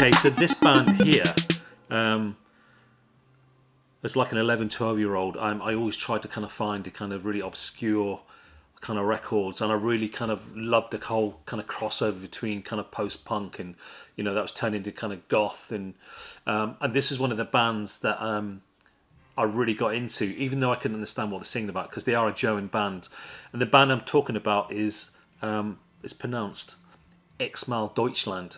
Okay, so this band here, as like an 11, 12-year-old, I always tried to kind of find the kind of really obscure kind of records, and I really kind of loved the whole kind of crossover between kind of post-punk and, you know, that was turned into kind of goth, and this is one of the bands that I really got into, even though I couldn't understand what they're singing about, because they are a German band, and the band I'm talking about is it's pronounced Xmal Deutschland,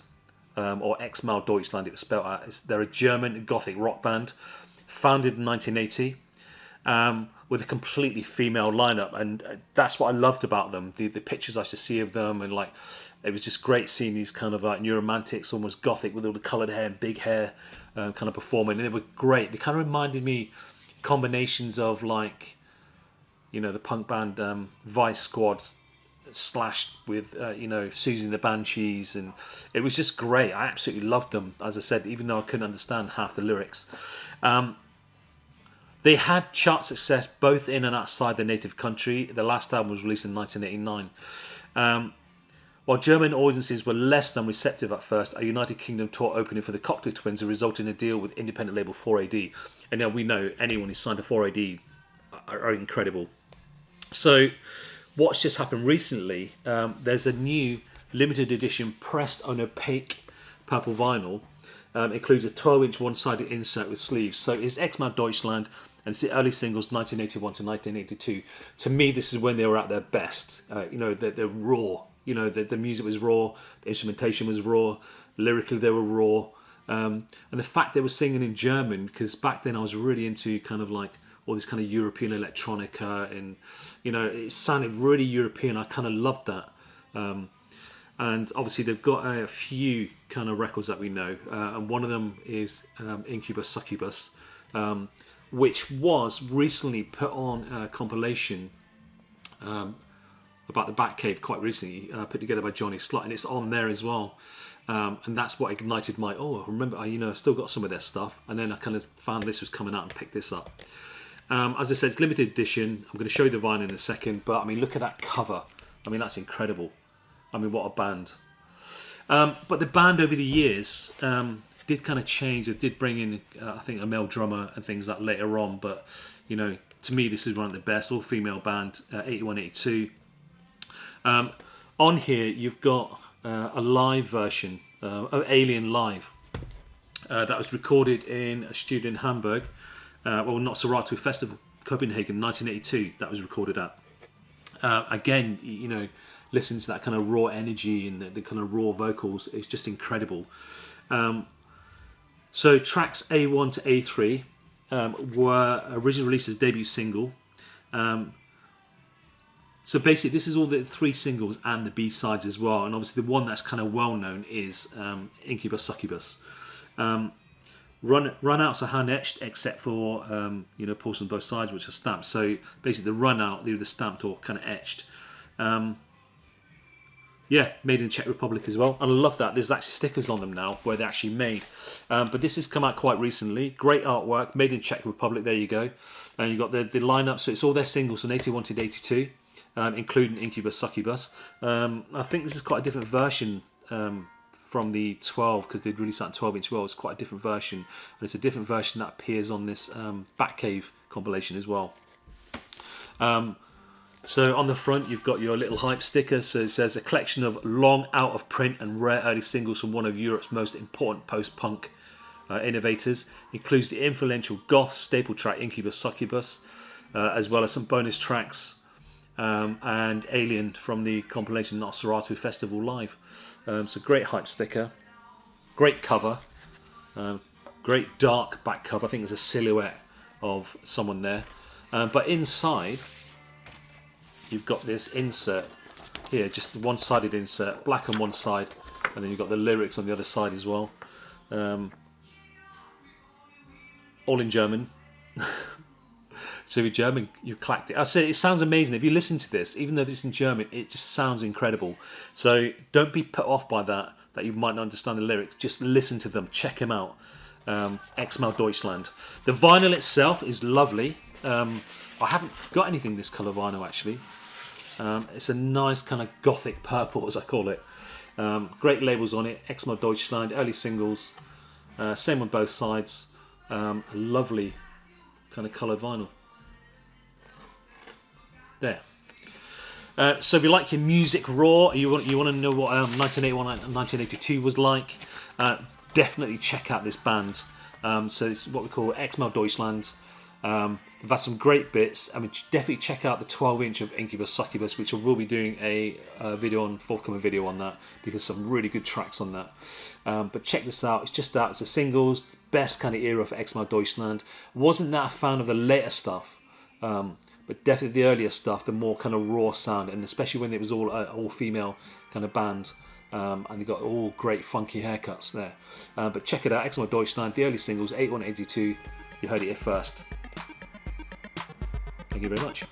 or Xmal Deutschland. It was spelled out. They're a German gothic rock band, founded in 1980. With a completely female lineup, and that's what I loved about them. The pictures I used to see of them, and like it was just great seeing these kind of like neuromantics, almost gothic, with all the coloured hair and big hair, kind of performing, and they were great. They kind of reminded me combinations of like, you know, the punk band Vice Squad slashed with you know, Susie and the Banshees, and it was just great. I absolutely loved them, as I said, even though I couldn't understand half the lyrics. They had chart success both in and outside their native country. Their last album was released in 1989. While German audiences were less than receptive at first, a United Kingdom tour opening for the Cocktail Twins resulted in a deal with independent label 4AD. And now we know anyone who's signed to 4AD are incredible. So what's just happened recently, there's a new limited edition pressed on opaque purple vinyl. Includes a 12-inch one-sided insert with sleeves. So it's Xmal Deutschland, and it's the early singles 1981 to 1982. To me, this is when they were at their best. You know, they're raw. You know, the music was raw, the instrumentation was raw, lyrically they were raw. And the fact they were singing in German, because back then I was really into kind of like all this kind of European electronica, and, you know, it sounded really European. I kind of loved that. And obviously they've got a few kind of records that we know, and one of them is Incubus Succubus, which was recently put on a compilation about the Batcave quite recently, put together by Johnny Slott, and it's on there as well. And that's what ignited my, I remember, I still got some of their stuff, and then I kind of found this was coming out and picked this up. As I said, it's limited edition. I'm going to show you the vinyl in a second, but I mean, look at that cover. I mean, that's incredible. I mean, what a band. But the band over the years did kind of change. It did bring in, I think, a male drummer and things like later on. But, you know, to me, this is one of the best. All-female band, 81, 82. On here, you've got a live version of Alien Live that was recorded in a studio in Hamburg. Not Serato Festival, Copenhagen, 1982. That was recorded at. Again, you know, listen to that kind of raw energy and the kind of raw vocals. It's just incredible. So tracks A1 to A3 were originally released as debut single. So basically this is all the 3 singles and the B-sides as well. And obviously the one that's kind of well known is Incubus Succubus. Run-outs are hand-etched except for portions on both sides, which are stamped. So basically the run-out, they're either stamped or kind of etched. Made in Czech Republic as well. And I love that. There's actually stickers on them now where they're actually made. But this has come out quite recently. Great artwork. Made in Czech Republic. There you go. And you've got the lineup. So it's all their singles from 81 to 82, including Incubus Succubus. I think this is quite a different version from the 12, because they'd released that in 12-inch well. It's quite a different version. And it's a different version that appears on this Batcave compilation as well. So on the front, you've got your little hype sticker. So it says a collection of long out of print and rare early singles from one of Europe's most important post-punk innovators. Includes the influential goth staple track Incubus Succubus, as well as some bonus tracks and Alien from the compilation Nosferatu Festival Live. So great hype sticker, great cover, great dark back cover. I think there's a silhouette of someone there, but inside you've got this insert here, just one-sided insert, black on one side, and then you've got the lyrics on the other side as well. All in German. So if you're German, you clacked it. I say it sounds amazing. If you listen to this, even though it's in German, it just sounds incredible. So don't be put off by that you might not understand the lyrics. Just listen to them. Check them out. Xmal Deutschland. The vinyl itself is lovely. I haven't got anything this colour vinyl actually. It's a nice kind of gothic purple, as I call it. Great labels on it, Xmal Deutschland, early singles, same on both sides. A lovely kind of colour vinyl. There. So if you like your music raw, you want to know what 1981 and 1982 was like, definitely check out this band. So it's what we call Xmal Deutschland. We've had some great bits. I mean, definitely check out the 12-inch of Incubus Succubus, which we'll be doing a forthcoming video on that, because some really good tracks on that. But check this out. It's just out. It's a singles, best kind of era for Xmal Deutschland. Wasn't that a fan of the later stuff, but definitely the earlier stuff, the more kind of raw sound, and especially when it was all female kind of band. And you got all great funky haircuts there. But check it out, Xmal Deutschland, the early singles, 81, 82. You heard it here first. Thank you very much.